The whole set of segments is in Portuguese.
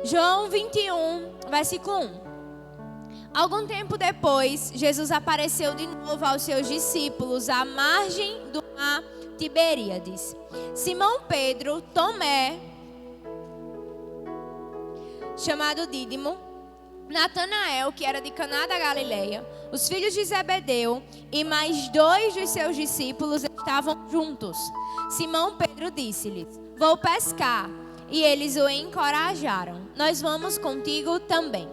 João 21, versículo 1. Algum tempo depois, Jesus apareceu de novo aos seus discípulos à margem do mar Tiberíades. Simão Pedro, Tomé, chamado Dídimo, Natanael, que era de Caná da Galileia, os filhos de Zebedeu e mais 2 dos seus discípulos estavam juntos. Simão Pedro disse-lhes: vou pescar. E eles o encorajaram: nós vamos contigo também.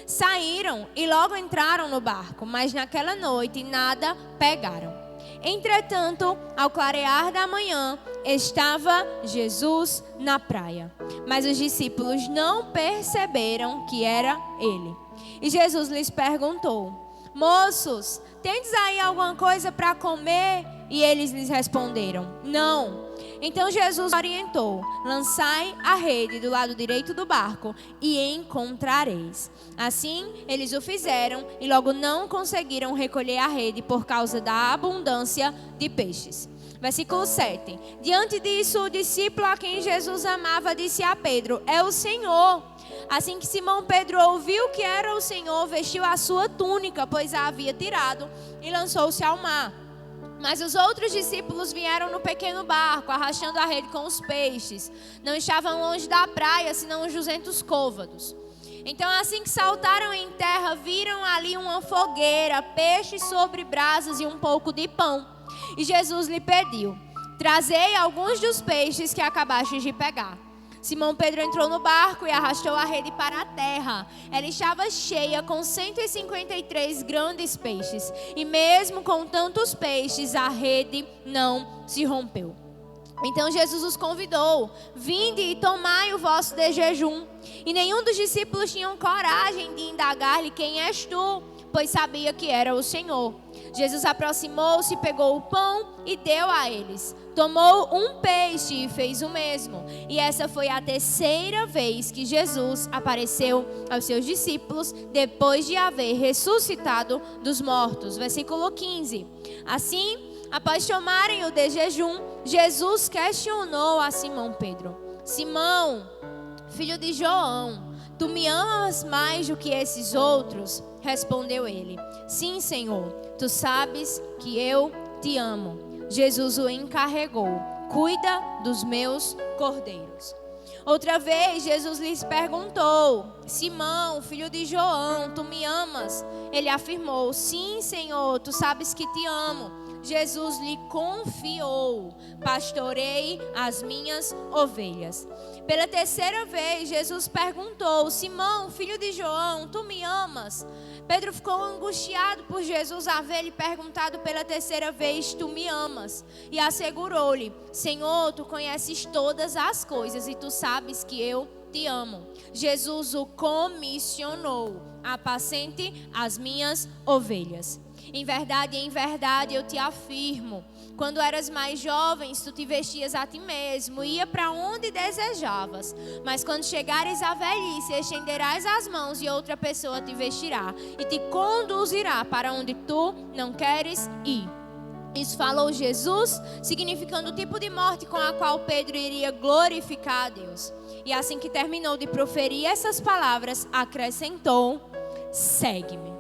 Saíram e logo entraram no barco, mas naquela noite nada pegaram. Entretanto, ao clarear da manhã, estava Jesus na praia. Mas os discípulos não perceberam que era ele. E Jesus lhes perguntou: moços, tendes aí alguma coisa para comer? E eles lhes responderam: não. Então Jesus orientou: lançai a rede do lado direito do barco e encontrareis. Assim eles o fizeram e logo não conseguiram recolher a rede por causa da abundância de peixes. Versículo 7. Diante disso, o discípulo a quem Jesus amava disse a Pedro: é o Senhor. Assim que Simão Pedro ouviu que era o Senhor, vestiu a sua túnica, pois a havia tirado, e lançou-se ao mar. Mas os outros discípulos vieram no pequeno barco, arrastando a rede com os peixes. Não estavam longe da praia, senão uns 200 côvados. Então, assim que saltaram em terra, viram ali uma fogueira, peixes sobre brasas e um pouco de pão. E Jesus lhe pediu: trazei alguns dos peixes que acabastes de pegar. Simão Pedro entrou no barco e arrastou a rede para a terra. Ela estava cheia com 153 grandes peixes. E mesmo com tantos peixes, a rede não se rompeu. Então Jesus os convidou: vinde e tomai o vosso de jejum. E nenhum dos discípulos tinham coragem de indagar-lhe: quem és tu? Pois sabia que era o Senhor. Jesus aproximou-se, pegou o pão e deu a eles. Tomou um peixe e fez o mesmo. E essa foi a terceira vez que Jesus apareceu aos seus discípulos depois de haver ressuscitado dos mortos. Versículo 15. Assim, após tomarem o de jejum, Jesus questionou a Simão Pedro: Simão, filho de João, tu me amas mais do que esses outros? Respondeu ele: sim, Senhor, tu sabes que eu te amo. Jesus o encarregou: cuida dos meus cordeiros. Outra vez Jesus lhes perguntou: Simão, filho de João, tu me amas? Ele afirmou: sim, Senhor, tu sabes que te amo. Jesus lhe confiou: pastorei as minhas ovelhas. Pela terceira vez, Jesus perguntou: Simão, filho de João, tu me amas? Pedro ficou angustiado por Jesus haver lhe perguntado pela terceira vez: tu me amas? E assegurou-lhe: Senhor, tu conheces todas as coisas e tu sabes que eu te amo. Jesus o comissionou: apacente as minhas ovelhas. Em verdade, eu te afirmo, quando eras mais jovem, tu te vestias a ti mesmo, ia para onde desejavas. Mas quando chegares à velhice, estenderás as mãos e outra pessoa te vestirá e te conduzirá para onde tu não queres ir. Isso falou Jesus, significando o tipo de morte com a qual Pedro iria glorificar a Deus. E assim que terminou de proferir essas palavras, acrescentou: segue-me.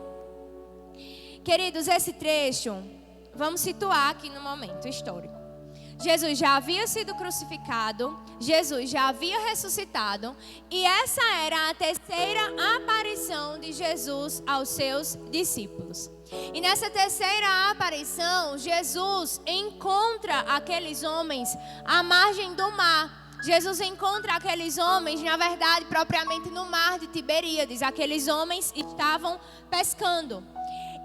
Queridos, esse trecho, vamos situar aqui no momento histórico. Jesus já havia sido crucificado, Jesus já havia ressuscitado, e essa era a terceira aparição de Jesus aos seus discípulos. E nessa terceira aparição, Jesus encontra aqueles homens à margem do mar. Jesus encontra aqueles homens, na verdade, propriamente no mar de Tiberíades. Aqueles homens estavam pescando.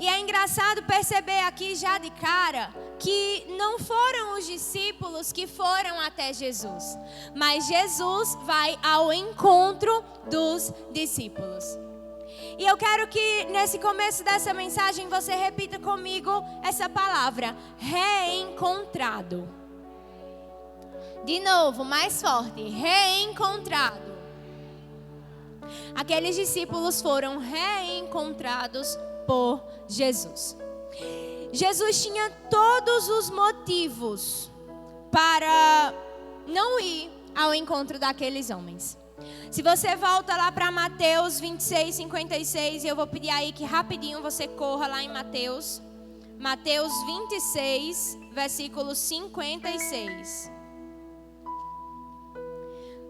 E é engraçado perceber aqui já de cara que não foram os discípulos que foram até Jesus, mas Jesus vai ao encontro dos discípulos. E eu quero que nesse começo dessa mensagem você repita comigo essa palavra: reencontrado. De novo, mais forte: reencontrado. Aqueles discípulos foram reencontrados por Jesus. Jesus tinha todos os motivos para não ir ao encontro daqueles homens. Se você volta lá para Mateus 26, 56, eu vou pedir aí que rapidinho você corra lá em Mateus 26, versículo 56.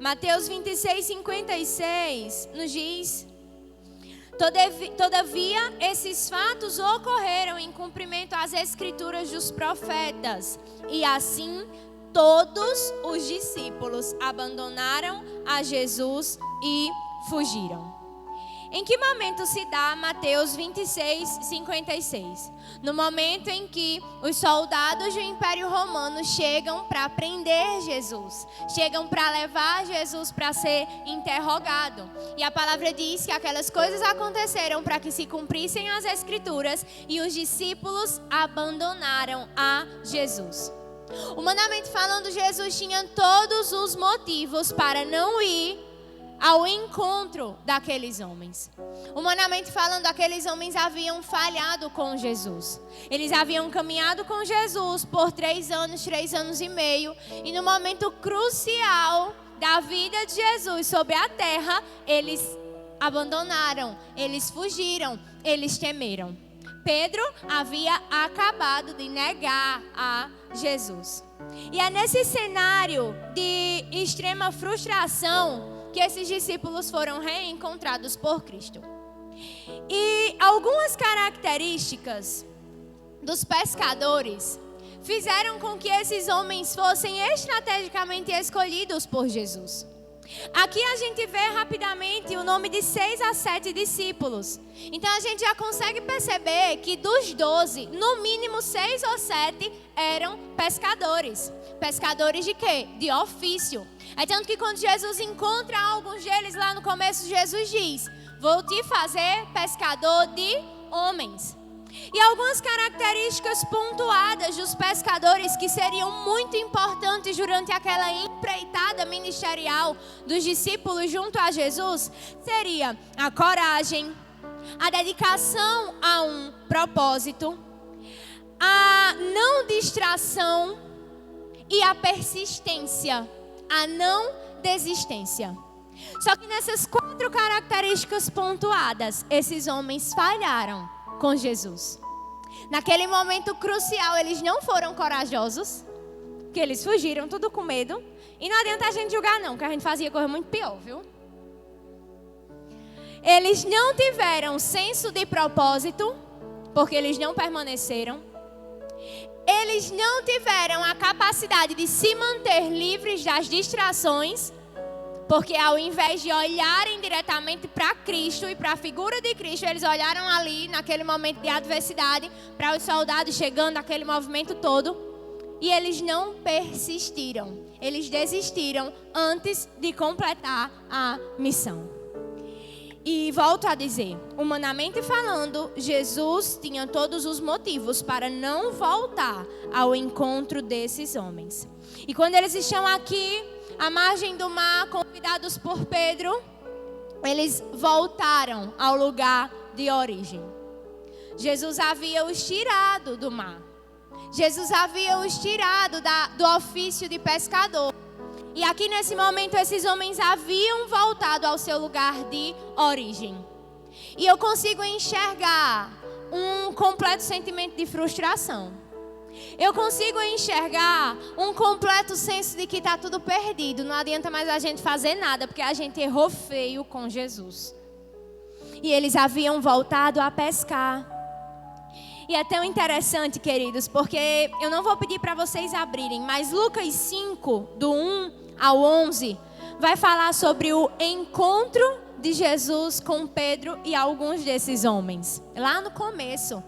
Mateus 26, 56 nos diz: Todavia, esses fatos ocorreram em cumprimento às escrituras dos profetas, e assim todos os discípulos abandonaram a Jesus e fugiram. Em que momento se dá Mateus 26, 56? No momento em que os soldados do Império Romano chegam para prender Jesus. Chegam para levar Jesus para ser interrogado. E a palavra diz que aquelas coisas aconteceram para que se cumprissem as Escrituras e os discípulos abandonaram a Jesus. Humanamente falando, Jesus tinha todos os motivos para não ir ao encontro daqueles homens. Humanamente falando, aqueles homens haviam falhado com Jesus. Eles haviam caminhado com Jesus por 3 anos e meio. E no momento crucial da vida de Jesus sobre a terra, eles abandonaram, eles fugiram, eles temeram. Pedro havia acabado de negar a Jesus. E é nesse cenário de extrema frustração que esses discípulos foram reencontrados por Cristo. E algumas características dos pescadores fizeram com que esses homens fossem estrategicamente escolhidos por Jesus. Aqui a gente vê rapidamente o nome de 6 a 7 discípulos. Então a gente já consegue perceber que dos 12, no mínimo 6 ou 7 eram pescadores. Pescadores de quê? De ofício. É tanto que quando Jesus encontra alguns deles lá no começo, Jesus diz: vou te fazer pescador de homens. E algumas características pontuadas dos pescadores que seriam muito importantes durante aquela empreitada ministerial dos discípulos junto a Jesus seria a coragem, a dedicação a um propósito, a não distração e a persistência, a não desistência. Só que nessas 4 características pontuadas, esses homens falharam com Jesus. Naquele momento crucial, eles não foram corajosos, que eles fugiram, tudo com medo. E não adianta a gente julgar não, que a gente fazia coisa muito pior, viu? Eles não tiveram senso de propósito, porque eles não permaneceram. Eles não tiveram a capacidade de se manter livres das distrações, porque ao invés de olharem diretamente para Cristo e para a figura de Cristo, eles olharam ali, naquele momento de adversidade, para os soldados chegando, aquele movimento todo. E eles não persistiram. Eles desistiram antes de completar a missão. E volto a dizer, humanamente falando, Jesus tinha todos os motivos para não voltar ao encontro desses homens. E quando eles estão aqui, à margem do mar, convidados por Pedro, eles voltaram ao lugar de origem. Jesus havia os tirado do mar. Jesus havia os tirado do ofício de pescador. E aqui nesse momento esses homens haviam voltado ao seu lugar de origem. E eu consigo enxergar um completo sentimento de frustração. Eu consigo enxergar um completo senso de que está tudo perdido. Não adianta mais a gente fazer nada, porque a gente errou feio com Jesus. E eles haviam voltado a pescar. E é tão interessante, queridos, porque eu não vou pedir para vocês abrirem, mas Lucas 5, do 1 ao 11, vai falar sobre o encontro de Jesus com Pedro e alguns desses homens. Lá no começo.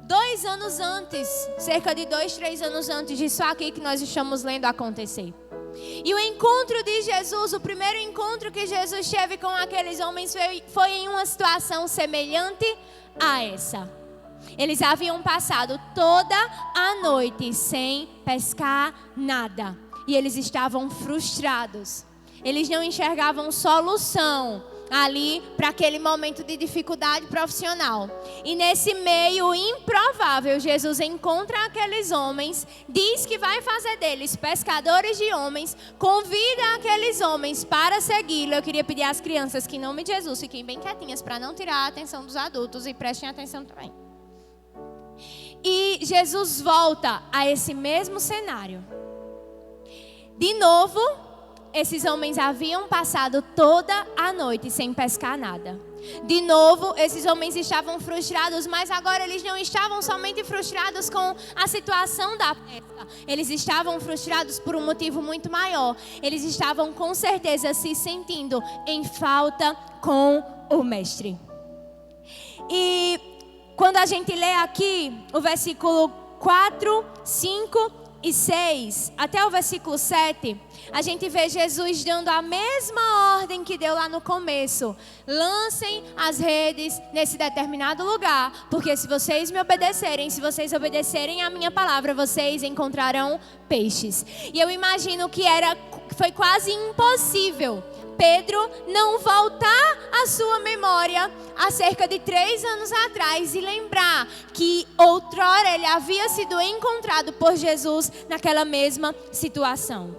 2 anos antes, cerca de 2, 3 anos antes disso aqui que nós estamos lendo acontecer. E o encontro de Jesus, o primeiro encontro que Jesus teve com aqueles homens foi em uma situação semelhante a essa. Eles haviam passado toda a noite sem pescar nada. E eles estavam frustrados. Eles não enxergavam solução ali para aquele momento de dificuldade profissional. E nesse meio improvável, Jesus encontra aqueles homens, diz que vai fazer deles pescadores de homens, convida aqueles homens para segui-lo. Eu queria pedir às crianças que, em nome de Jesus, fiquem bem quietinhas para não tirar a atenção dos adultos e prestem atenção também. E Jesus volta a esse mesmo cenário. De novo, esses homens haviam passado toda a noite sem pescar nada. De novo, esses homens estavam frustrados, mas agora eles não estavam somente frustrados com a situação da pesca. Eles estavam frustrados por um motivo muito maior. Eles estavam com certeza se sentindo em falta com o mestre. E quando a gente lê aqui o versículo 4, 5 e 6, até o versículo 7, a gente vê Jesus dando a mesma ordem que deu lá no começo. Lancem as redes nesse determinado lugar, porque se vocês me obedecerem, se vocês obedecerem a minha palavra, vocês encontrarão peixes. E eu imagino que foi quase impossível Pedro não voltar à sua memória há cerca de 3 anos atrás e lembrar que outrora ele havia sido encontrado por Jesus naquela mesma situação.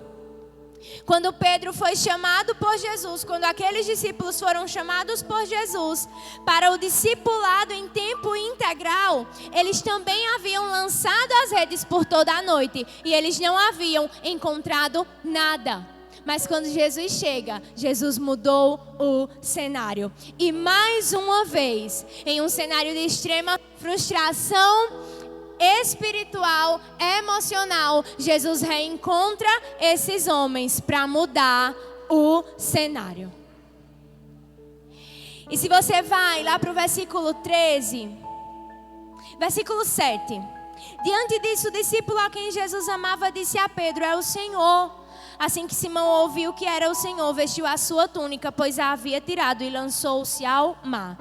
Quando Pedro foi chamado por Jesus, quando aqueles discípulos foram chamados por Jesus para o discipulado em tempo integral, eles também haviam lançado as redes por toda a noite e eles não haviam encontrado nada. Mas quando Jesus chega, Jesus mudou o cenário. E mais uma vez, em um cenário de extrema frustração espiritual, emocional, Jesus reencontra esses homens para mudar o cenário. E se você vai lá para o versículo 13, versículo 7. Diante disso, o discípulo a quem Jesus amava disse a Pedro: é o Senhor. Assim que Simão ouviu que era o Senhor, vestiu a sua túnica, pois a havia tirado, e lançou-se ao mar.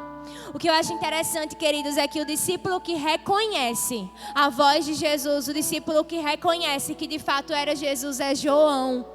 O que eu acho interessante, queridos, é que o discípulo que reconhece a voz de Jesus, o discípulo que reconhece que de fato era Jesus, é João.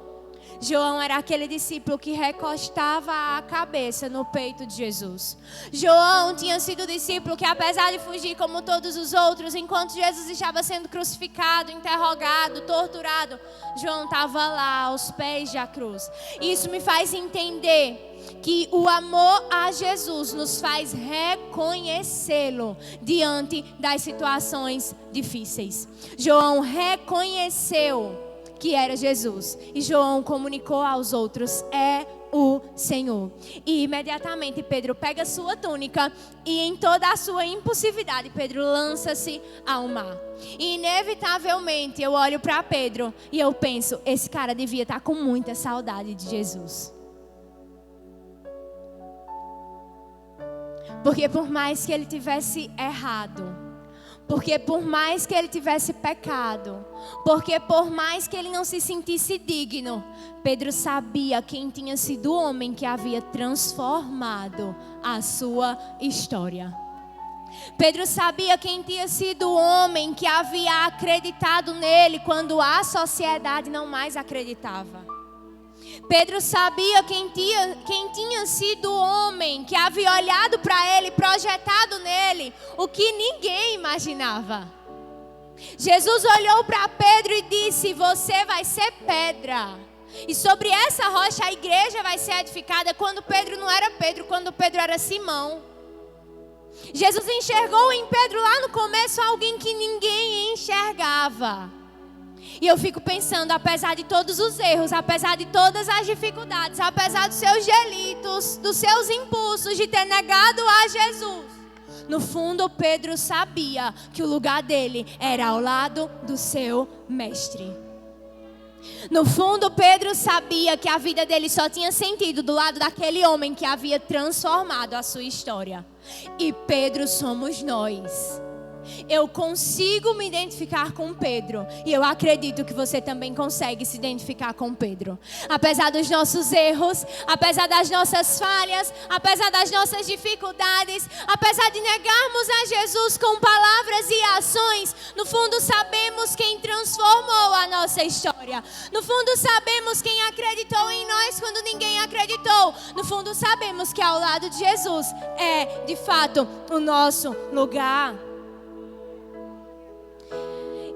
João era aquele discípulo que recostava a cabeça no peito de Jesus. João tinha sido o discípulo que, apesar de fugir como todos os outros, enquanto Jesus estava sendo crucificado, interrogado, torturado, João estava lá aos pés da cruz. Isso me faz entender que o amor a Jesus nos faz reconhecê-lo diante das situações difíceis. João reconheceu que era Jesus. E João comunicou aos outros: é o Senhor. E imediatamente Pedro pega sua túnica e, em toda a sua impulsividade, Pedro lança-se ao mar. E inevitavelmente eu olho para Pedro e eu penso: esse cara devia estar com muita saudade de Jesus. Porque por mais que ele tivesse errado, porque por mais que ele tivesse pecado, porque por mais que ele não se sentisse digno, Pedro sabia quem tinha sido o homem que havia transformado a sua história. Pedro sabia quem tinha sido o homem que havia acreditado nele quando a sociedade não mais acreditava. Pedro sabia quem tinha sido o homem que havia olhado para ele, projetado nele o que ninguém imaginava. Jesus olhou para Pedro e disse: você vai ser pedra, e sobre essa rocha a igreja vai ser edificada. Quando Pedro não era Pedro, quando Pedro era Simão. Jesus enxergou em Pedro lá no começo alguém que ninguém enxergava. E eu fico pensando, apesar de todos os erros, apesar de todas as dificuldades, apesar dos seus delitos, dos seus impulsos de ter negado a Jesus, no fundo Pedro sabia que o lugar dele era ao lado do seu mestre. No fundo Pedro sabia que a vida dele só tinha sentido do lado daquele homem que havia transformado a sua história. E Pedro somos nós. Eu consigo me identificar com Pedro. E eu acredito que você também consegue se identificar com Pedro. Apesar dos nossos erros, apesar das nossas falhas, apesar das nossas dificuldades, apesar de negarmos a Jesus com palavras e ações, no fundo sabemos quem transformou a nossa história. No fundo sabemos quem acreditou em nós quando ninguém acreditou. No fundo sabemos que ao lado de Jesus é, de fato, o nosso lugar.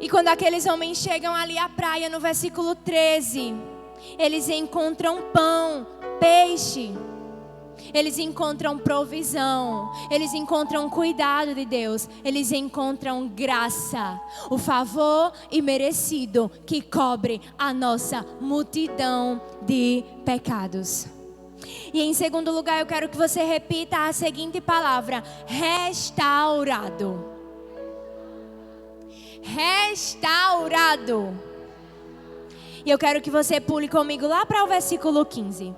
E quando aqueles homens chegam ali à praia, no versículo 13, eles encontram pão, peixe, eles encontram provisão, eles encontram cuidado de Deus, eles encontram graça, o favor imerecido que cobre a nossa multidão de pecados. E em segundo lugar, eu quero que você repita a seguinte palavra: restaurado. Restaurado. E eu quero que você pule comigo lá para o versículo 15.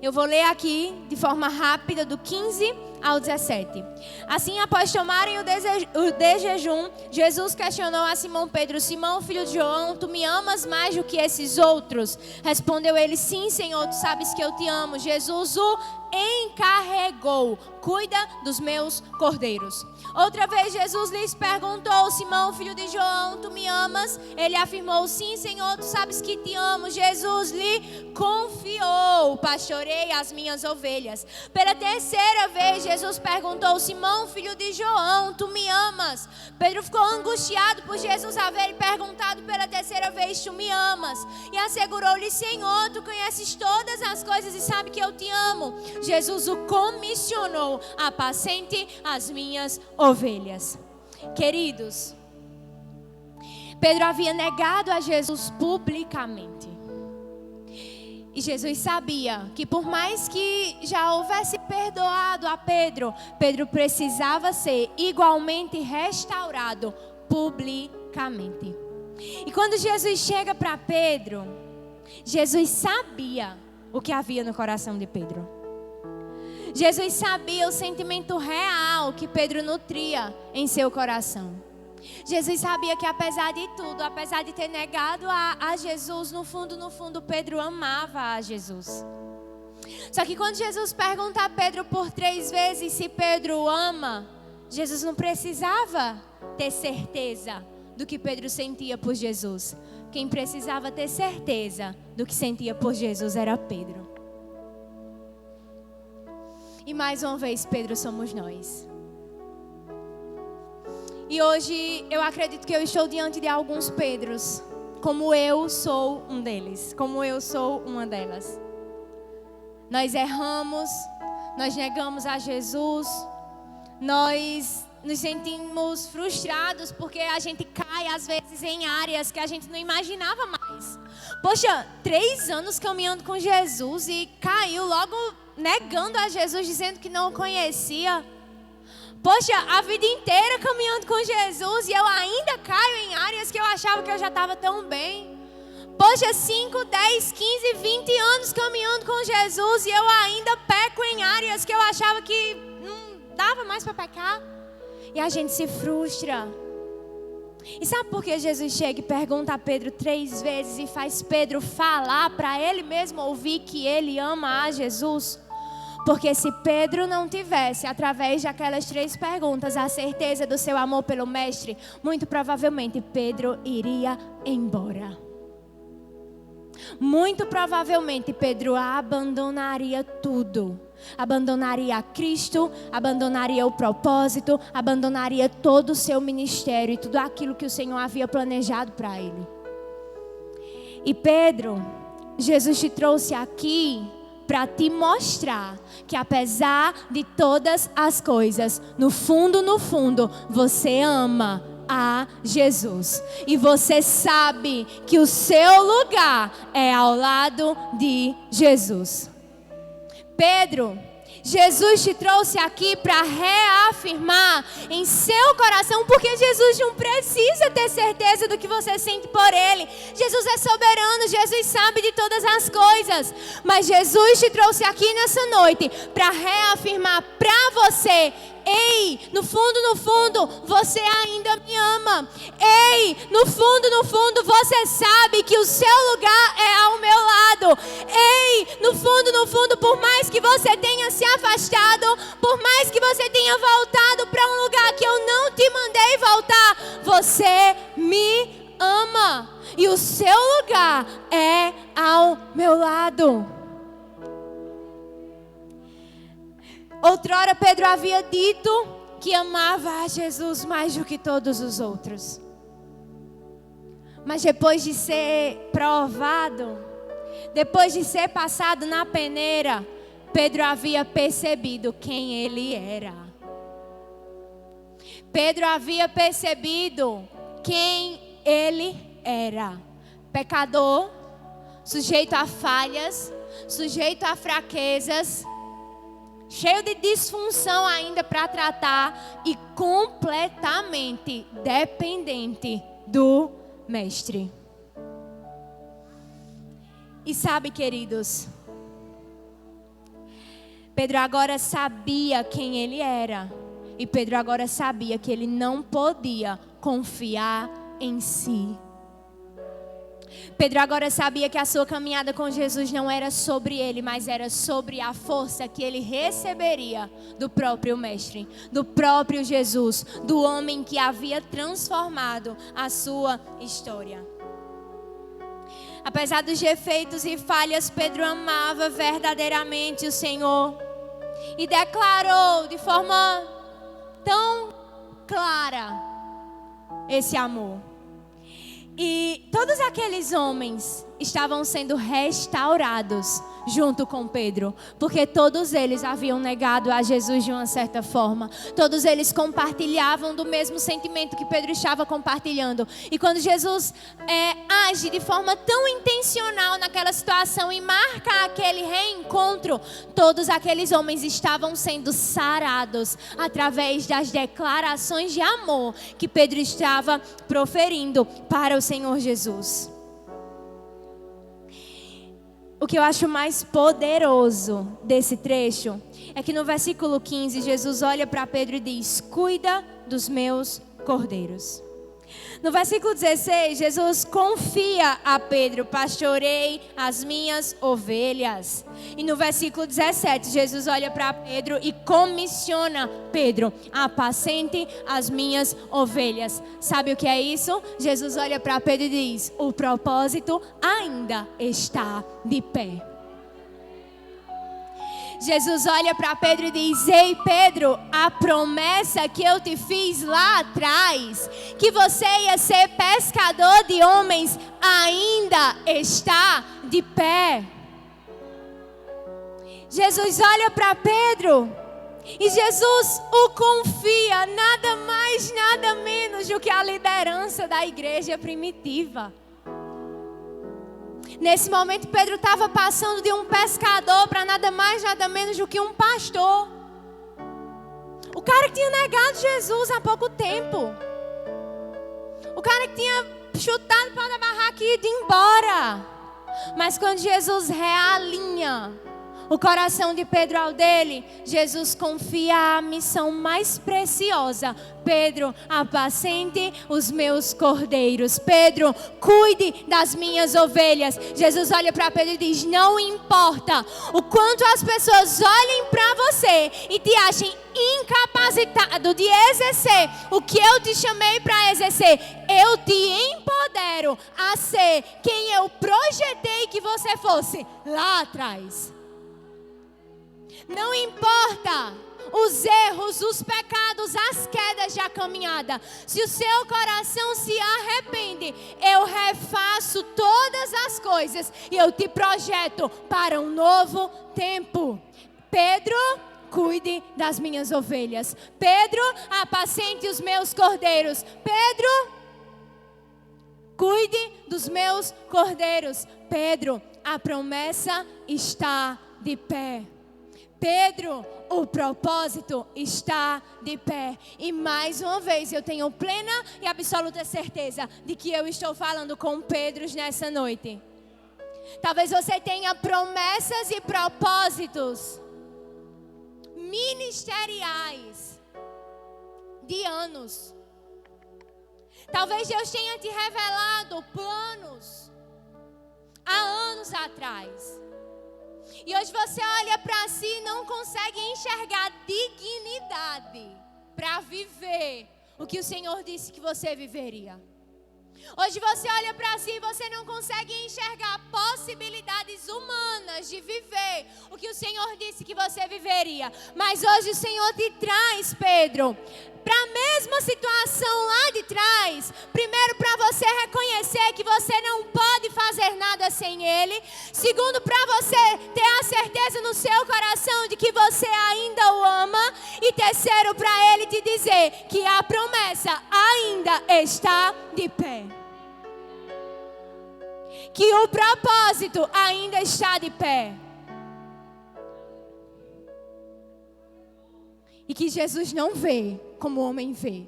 Eu vou ler aqui de forma rápida do 15 ao 17. Assim, após tomarem o de jejum, Jesus questionou a Simão Pedro: Simão, filho de João, tu me amas mais do que esses outros? Respondeu ele: sim, Senhor, tu sabes que eu te amo. Jesus o encarregou: cuida dos meus cordeiros. Outra vez Jesus lhes perguntou: Simão, filho de João, tu me amas? Ele afirmou: sim, Senhor, tu sabes que te amo. Jesus lhe confiou: pastorei as minhas ovelhas. Pela terceira vez Jesus perguntou: Simão, filho de João, tu me amas? Pedro ficou angustiado por Jesus haver perguntado pela terceira vez: tu me amas? E assegurou-lhe: Senhor, tu conheces todas as coisas e sabe que eu te amo. Jesus o comissionou: apacente as minhas ovelhas. Queridos, Pedro havia negado a Jesus publicamente. E Jesus sabia que por mais que já houvesse perdoado a Pedro, Pedro precisava ser igualmente restaurado publicamente. E quando Jesus chega para Pedro, Jesus sabia o que havia no coração de Pedro. Jesus sabia o sentimento real que Pedro nutria em seu coração. Jesus sabia que apesar de tudo, apesar de ter negado a Jesus, no fundo, Pedro amava a Jesus. Só que quando Jesus pergunta a Pedro por 3 vezes se Pedro ama, Jesus não precisava ter certeza do que Pedro sentia por Jesus. Quem precisava ter certeza do que sentia por Jesus era Pedro. E mais uma vez, Pedro somos nós. E hoje eu acredito que eu estou diante de alguns Pedros, como eu sou um deles, como eu sou uma delas. Nós erramos, nós negamos a Jesus, nós nos sentimos frustrados porque a gente cai às vezes em áreas que a gente não imaginava mais. Poxa, 3 anos caminhando com Jesus e caiu logo negando a Jesus, dizendo que não o conhecia. Poxa, a vida inteira caminhando com Jesus e eu ainda caio em áreas que eu achava que eu já estava tão bem. Poxa, 5, 10, 15, 20 anos caminhando com Jesus e eu ainda peco em áreas que eu achava que não dava mais para pecar. E a gente se frustra. E sabe por que Jesus chega e pergunta a Pedro 3 vezes e faz Pedro falar para ele mesmo ouvir que ele ama a Jesus? Porque se Pedro não tivesse, através daquelas 3 perguntas, a certeza do seu amor pelo Mestre, muito provavelmente Pedro iria embora. Muito provavelmente Pedro abandonaria tudo. Abandonaria Cristo, abandonaria o propósito, abandonaria todo o seu ministério e tudo aquilo que o Senhor havia planejado para ele. E Pedro, Jesus te trouxe aqui para te mostrar que apesar de todas as coisas, no fundo, você ama a Jesus. E você sabe que o seu lugar é ao lado de Jesus. Pedro, Jesus te trouxe aqui para reafirmar em seu coração, porque Jesus não precisa ter certeza do que você sente por Ele. Jesus é soberano, Jesus sabe de todas as coisas. Mas Jesus te trouxe aqui nessa noite para reafirmar para você: ei, no fundo, você ainda me ama. Ei, no fundo, você sabe que o seu lugar é ao meu lado. Ei, no fundo, por mais que você tenha se afastado, por mais que você tenha voltado para um lugar que eu não te mandei voltar, você me ama. E o seu lugar é ao meu lado. Outrora Pedro havia dito que amava a Jesus mais do que todos os outros. Mas depois de ser provado, depois de ser passado na peneira, Pedro havia percebido quem ele era. Pedro havia percebido quem ele era. Pecador, sujeito a falhas, sujeito a fraquezas, cheio de disfunção ainda para tratar e completamente dependente do Mestre. E sabe, queridos, Pedro agora sabia quem ele era. E Pedro agora sabia que ele não podia confiar em si. Pedro agora sabia que a sua caminhada com Jesus não era sobre ele, mas era sobre a força que ele receberia do próprio Mestre, do próprio Jesus, do homem que havia transformado a sua história. Apesar dos defeitos e falhas, Pedro amava verdadeiramente o Senhor e declarou de forma tão clara esse amor. E todos aqueles homens estavam sendo restaurados junto com Pedro, porque todos eles haviam negado a Jesus de uma certa forma. Todos eles compartilhavam do mesmo sentimento que Pedro estava compartilhando. E quando Jesus age de forma tão intencional naquela situação e marca aquele reencontro, todos aqueles homens estavam sendo sarados através das declarações de amor que Pedro estava proferindo para o Senhor Jesus. O que eu acho mais poderoso desse trecho é que no versículo 15, Jesus olha para Pedro e diz: cuida dos meus cordeiros. No versículo 16, Jesus confia a Pedro: pastorei as minhas ovelhas. E no versículo 17, Jesus olha para Pedro e comissiona Pedro: apacente as minhas ovelhas. Sabe o que é isso? Jesus olha para Pedro e diz: o propósito ainda está de pé. Jesus olha para Pedro e diz: ei Pedro, a promessa que eu te fiz lá atrás, que você ia ser pescador de homens, ainda está de pé. Jesus olha para Pedro e Jesus o confia nada mais, nada menos do que a liderança da igreja primitiva. Nesse momento, Pedro estava passando de um pescador para nada mais, nada menos do que um pastor. O cara que tinha negado Jesus há pouco tempo. O cara que tinha chutado para a barraca e ido embora. Mas quando Jesus realinha o coração de Pedro ao dele, Jesus confia a missão mais preciosa: Pedro, apacente os meus cordeiros. Pedro, cuide das minhas ovelhas. Jesus olha para Pedro e diz: não importa o quanto as pessoas olhem para você e te achem incapacitado de exercer o que eu te chamei para exercer, eu te empodero a ser quem eu projetei que você fosse lá atrás. Não importa os erros, os pecados, as quedas da caminhada. Se o seu coração se arrepende, eu refaço todas as coisas e eu te projeto para um novo tempo. Pedro, cuide das minhas ovelhas. Pedro, apacente os meus cordeiros. Pedro, cuide dos meus cordeiros. Pedro, a promessa está de pé. Pedro, o propósito está de pé. E mais uma vez eu tenho plena e absoluta certeza de que eu estou falando com Pedro nessa noite. Talvez você tenha promessas e propósitos ministeriais de anos. Talvez Deus tenha te revelado planos há anos atrás. E hoje você olha para si e não consegue enxergar dignidade para viver o que o Senhor disse que você viveria. Hoje você olha para si e você não consegue enxergar possibilidades humanas de viver o que o Senhor disse que você viveria. Mas hoje o Senhor te traz, Pedro, para a mesma situação lá de trás. Primeiro, para você reconhecer que você não pode fazer nada sem Ele. Segundo, para você ter a certeza no seu coração de que você ainda o ama. E terceiro, para Ele te dizer que a promessa ainda está de pé. Que o propósito ainda está de pé. E que Jesus não vê como o homem vê.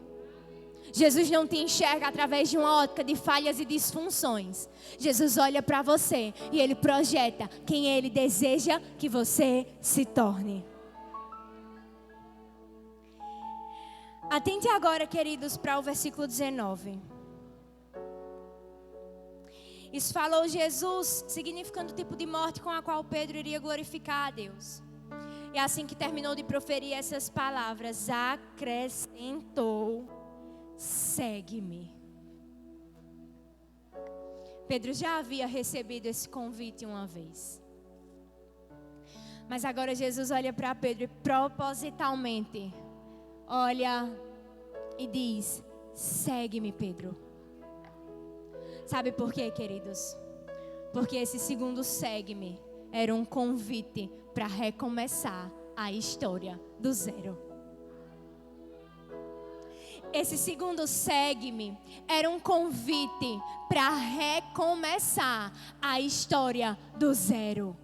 Jesus não te enxerga através de uma ótica de falhas e disfunções. Jesus olha para você e Ele projeta quem Ele deseja que você se torne. Atente agora, queridos, para o versículo 19. Isso falou Jesus, significando o tipo de morte com a qual Pedro iria glorificar a Deus. E assim que terminou de proferir essas palavras, acrescentou: segue-me. Pedro já havia recebido esse convite uma vez. Mas agora Jesus olha para Pedro e propositalmente olha e diz: segue-me, Pedro. Sabe por quê, queridos? Porque esse segundo segue-me era um convite para recomeçar a história do zero. Esse segundo segue-me era um convite para recomeçar a história do zero.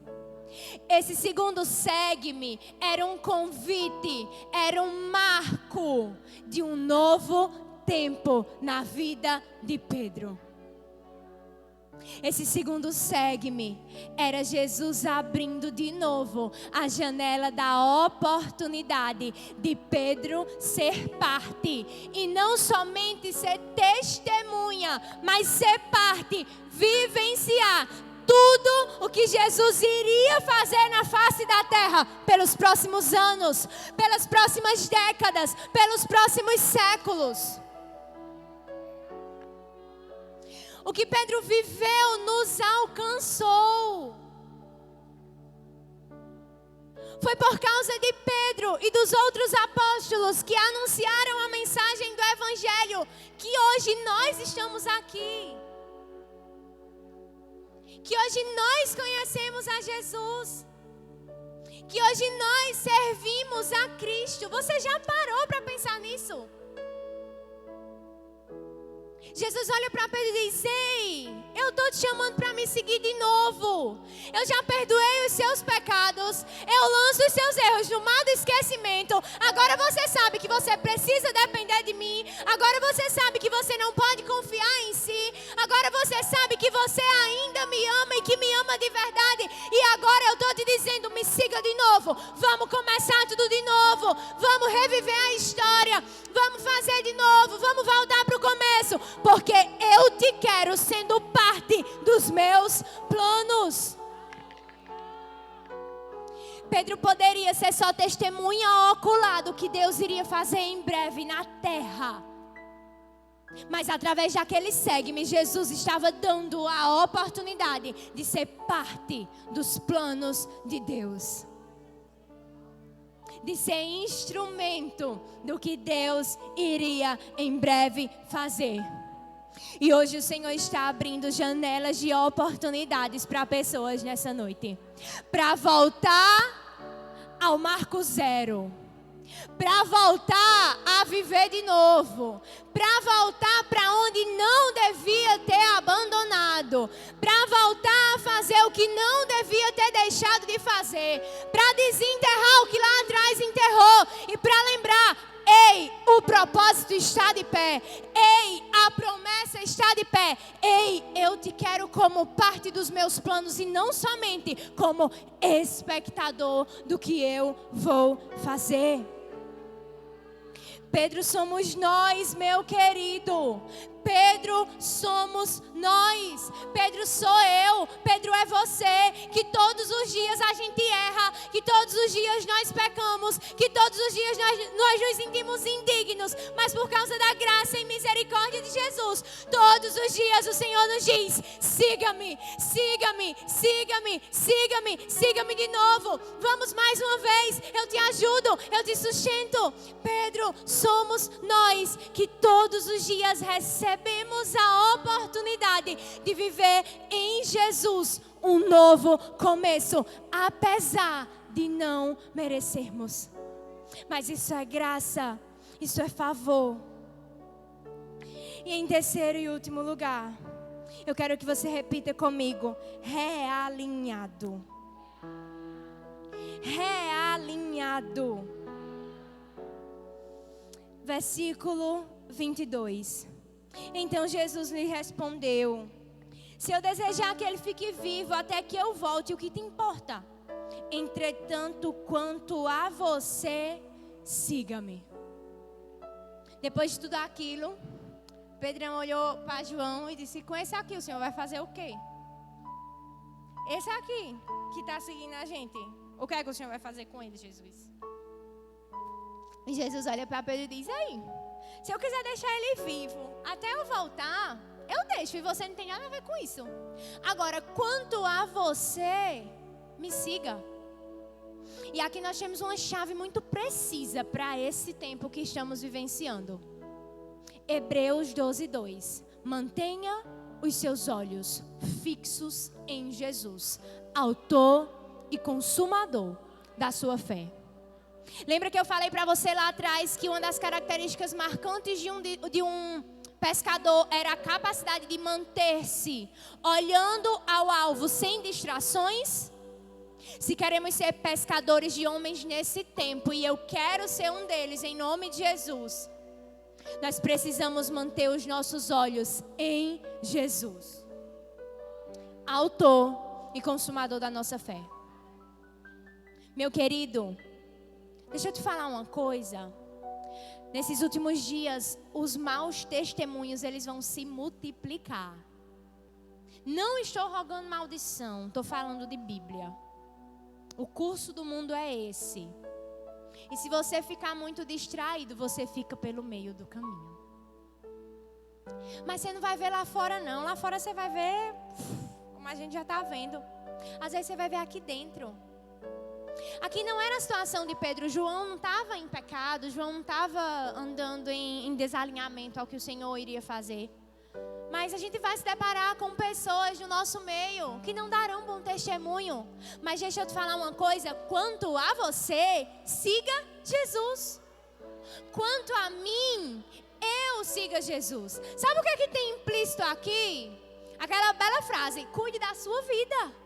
Esse segundo segue-me era um convite, era um marco de um novo tempo na vida de Pedro. Esse segundo segue-me era Jesus abrindo de novo a janela da oportunidade de Pedro ser parte. E não somente ser testemunha, mas ser parte, vivenciar tudo o que Jesus iria fazer na face da terra pelos próximos anos, pelas próximas décadas, pelos próximos séculos. O que Pedro viveu nos alcançou. Foi por causa de Pedro e dos outros apóstolos que anunciaram a mensagem do Evangelho que hoje nós estamos aqui. Que hoje nós conhecemos a Jesus. Que hoje nós servimos a Cristo. Você já parou para pensar nisso? Jesus olha para Pedro e diz: ei, eu estou te chamando para me seguir de novo. Eu já perdoei os seus pecados. Eu lanço os seus erros no mar do esquecimento. Agora você sabe que você precisa depender de mim. Agora você sabe que você não pode confiar em si. Agora você sabe que você ainda me ama e que me ama de verdade. E agora eu estou te dizendo: me siga de novo. Vamos começar tudo de novo. Vamos reviver a história. Vamos fazer de novo. Vamos voltar para o começo. Porque eu te quero sendo parte dos meus planos. Pedro poderia ser só testemunha ocular do que Deus iria fazer em breve na terra. Mas através daquele segue-me, Jesus estava dando a oportunidade de ser parte dos planos de Deus. De ser instrumento do que Deus iria em breve fazer. E hoje o Senhor está abrindo janelas de oportunidades para pessoas nessa noite. Para voltar ao marco zero. Para voltar a viver de novo. Para voltar para onde não devia ter abandonado. Para voltar a fazer o que não devia ter deixado de fazer. Para desenterrar pé. Ei, a promessa está de pé. Ei, eu te quero como parte dos meus planos e não somente como espectador do que eu vou fazer. Pedro, somos nós, meu querido. Pedro, somos nós. Pedro, sou eu. Pedro, é você. Que todos os dias a gente erra. Que todos os dias nós pecamos. Que todos os dias nós nos sentimos indignos. Mas por causa da graça e misericórdia de Jesus, todos os dias o Senhor nos diz: siga-me, siga-me, siga-me, siga-me, siga-me de novo. Vamos mais uma vez. Eu te ajudo, eu te sustento. Pedro, somos nós que todos os dias recebemos a oportunidade de viver em Jesus um novo começo, apesar de não merecermos. Mas isso é graça, isso é favor. E em terceiro e último lugar, eu quero que você repita comigo: realinhado. Realinhado. Versículo 22. Então Jesus lhe respondeu: se eu desejar que ele fique vivo até que eu volte, o que te importa? Entretanto, quanto a você, siga-me. Depois de tudo aquilo, Pedrão olhou para João e disse: com esse aqui o Senhor vai fazer o quê? Esse aqui que está seguindo a gente, o que é que o Senhor vai fazer com ele, Jesus? E Jesus olha para Pedro e diz: aí, se eu quiser deixar ele vivo até eu voltar, eu deixo, e você não tem nada a ver com isso. Agora, quanto a você, me siga. E aqui nós temos uma chave muito precisa para esse tempo que estamos vivenciando. Hebreus 12:2. Mantenha os seus olhos fixos em Jesus, autor e consumador da sua fé. Lembra que eu falei para você lá atrás que uma das características marcantes de um pescador era a capacidade de manter-se olhando ao alvo sem distrações? Se queremos ser pescadores de homens nesse tempo, e eu quero ser um deles em nome de Jesus, nós precisamos manter os nossos olhos em Jesus, autor e consumador da nossa fé. Meu querido, deixa eu te falar uma coisa. Nesses últimos dias, os maus testemunhos, eles vão se multiplicar. Não estou rogando maldição, estou falando de Bíblia. O curso do mundo é esse. E se você ficar muito distraído, você fica pelo meio do caminho. Mas você não vai ver lá fora não. Lá fora você vai ver como a gente já está vendo. Às vezes você vai ver aqui dentro. Aqui não era a situação de Pedro. João não estava em pecado. João não estava andando em desalinhamento ao que o Senhor iria fazer. Mas a gente vai se deparar com pessoas no nosso meio que não darão bom testemunho. Mas deixa eu te falar uma coisa. Quanto a você, siga Jesus. Quanto a mim, eu siga Jesus. Sabe o que é que tem implícito aqui? Aquela bela frase: cuide da sua vida.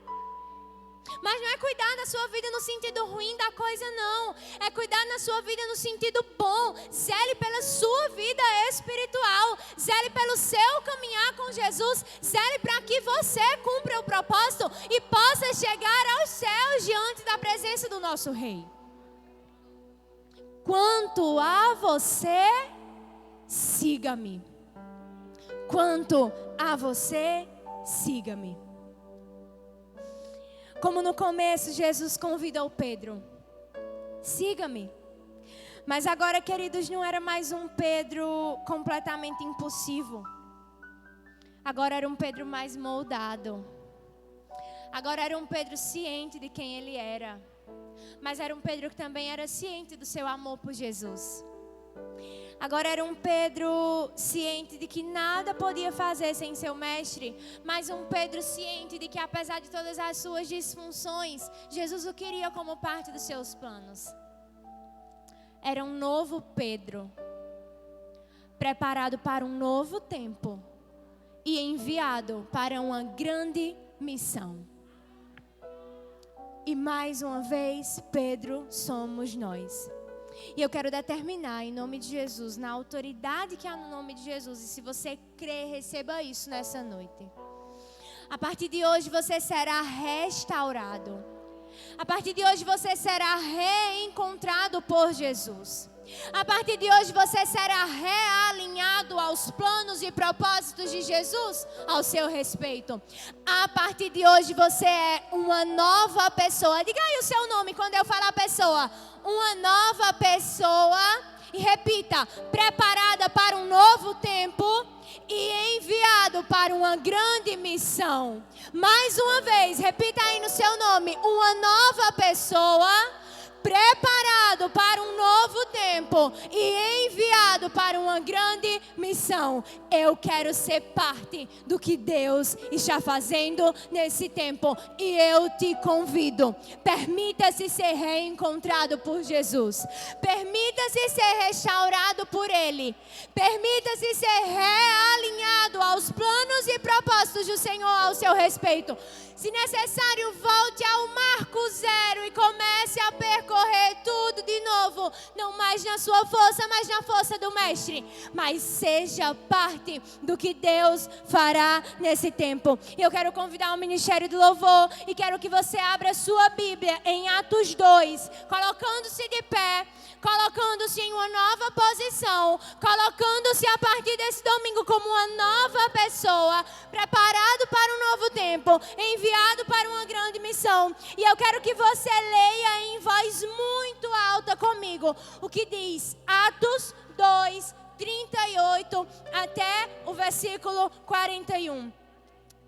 Mas não é cuidar da sua vida no sentido ruim da coisa, não. É cuidar da sua vida no sentido bom. Zele pela sua vida espiritual. Zele pelo seu caminhar com Jesus. Zele para que você cumpra o propósito e possa chegar aos céus diante da presença do nosso Rei. Quanto a você, siga-me. Quanto a você, siga-me. Como no começo Jesus convidou Pedro: siga-me. Mas agora, queridos, não era mais um Pedro completamente impulsivo. Agora era um Pedro mais moldado. Agora era um Pedro ciente de quem ele era. Mas era um Pedro que também era ciente do seu amor por Jesus. Agora era um Pedro ciente de que nada podia fazer sem seu mestre, mas um Pedro ciente de que, apesar de todas as suas disfunções, Jesus o queria como parte dos seus planos. Era um novo Pedro, preparado para um novo tempo e enviado para uma grande missão. E mais uma vez, Pedro somos nós. E eu quero determinar em nome de Jesus, na autoridade que há no nome de Jesus. E se você crer, receba isso nessa noite. A partir de hoje você será restaurado. A partir de hoje você será reencontrado por Jesus. A partir de hoje você será realinhado aos planos e propósitos de Jesus ao seu respeito. A partir de hoje você é uma nova pessoa. Diga aí o seu nome quando eu falar pessoa. Uma nova pessoa. E repita: preparada para um novo tempo e enviado para uma grande missão. Mais uma vez, repita aí no seu nome: uma nova pessoa, preparado para um novo tempo e enviado para uma grande missão. Eu quero ser parte do que Deus está fazendo nesse tempo e eu te convido. Permita-se ser reencontrado por Jesus. Permita-se ser restaurado por Ele. Permita-se ser realinhado aos planos e propósitos do Senhor ao seu respeito. Se necessário, volte ao marco zero e comece a percorrer tudo de novo. Não mais na sua força, mas na força do Mestre. Mas seja parte do que Deus fará nesse tempo. Eu quero convidar o Ministério do Louvor e quero que você abra sua Bíblia em Atos 2, colocando-se de pé, colocando-se em uma nova posição, colocando-se a partir desse domingo como uma nova pessoa, preparado para um novo tempo, enviado para uma grande missão. E eu quero que você leia em voz muito alta comigo o que diz Atos 2, 38 até o versículo 41.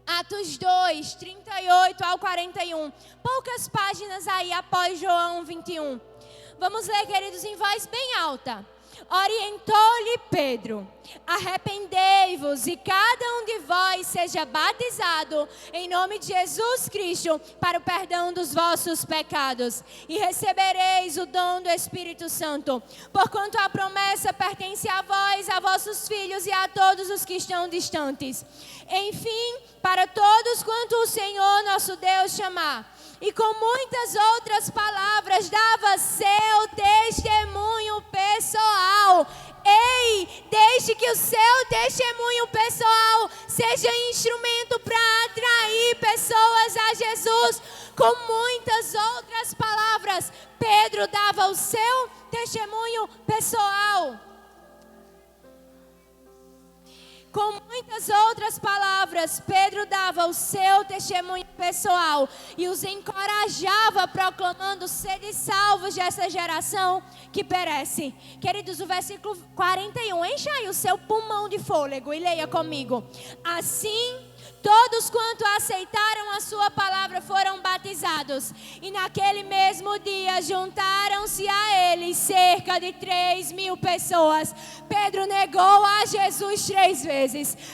Atos 2, 38 ao 41. Poucas páginas aí após João 21. Vamos ler, queridos, em voz bem alta. Orientou-lhe Pedro: arrependei-vos e cada um de vós seja batizado em nome de Jesus Cristo para o perdão dos vossos pecados e recebereis o dom do Espírito Santo, porquanto a promessa pertence a vós, a vossos filhos e a todos os que estão distantes. Enfim, para todos quanto o Senhor nosso Deus chamar. E com muitas outras palavras dava seu testemunho pessoal. Ei, deixe que o seu testemunho pessoal seja instrumento para atrair pessoas a Jesus. Com muitas outras palavras, Pedro dava o seu testemunho pessoal. Com muitas outras palavras, Pedro dava o seu testemunho pessoal e os encorajava, proclamando: sede salvos dessa geração que perece. Queridos, o versículo 41, encha aí o seu pulmão de fôlego e leia comigo. Assim, todos quanto aceitaram a sua palavra foram batizados. E naquele mesmo dia juntaram-se a eles cerca de 3.000 pessoas. Pedro negou a Jesus 3 vezes.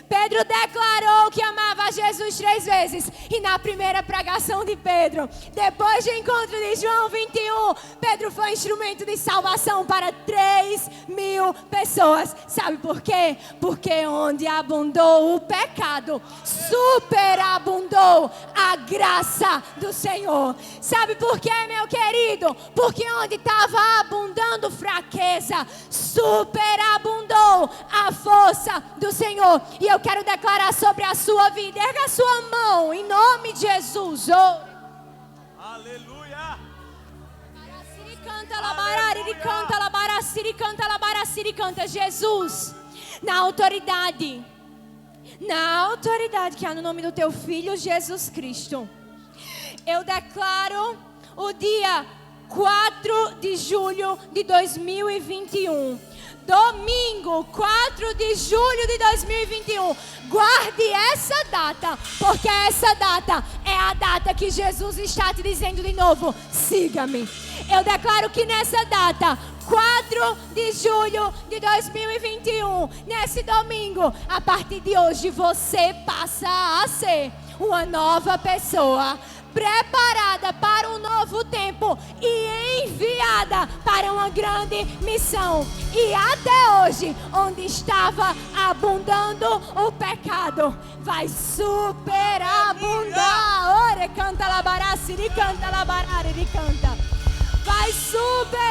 Pedro declarou que amava a Jesus 3 vezes. E na primeira pregação de Pedro, depois do encontro de João 21, Pedro foi instrumento de salvação para 3.000 pessoas. Sabe por quê? Porque onde abundou o pecado, superabundou a graça do Senhor. Sabe por quê, meu querido? Porque onde estava abundando fraqueza, superabundou a força do Senhor. E eu quero declarar sobre a sua vida. Erga a sua mão em nome de Jesus. Aleluia. Canta Jesus, na autoridade que há no nome do teu Filho Jesus Cristo, eu declaro o dia 4 de julho de 2021. Domingo, 4 de julho de 2021. Guarde essa data, porque essa data é a data que Jesus está te dizendo de novo: siga-me. Eu declaro que nessa data, 4 de julho de 2021, nesse domingo, a partir de hoje você passa a ser uma nova pessoa, preparada para um novo tempo e enviada para uma grande missão. E até hoje, onde estava abundando o pecado, vai superabundar. Ore canta labará, siri canta labará, ele canta. Vai superabundar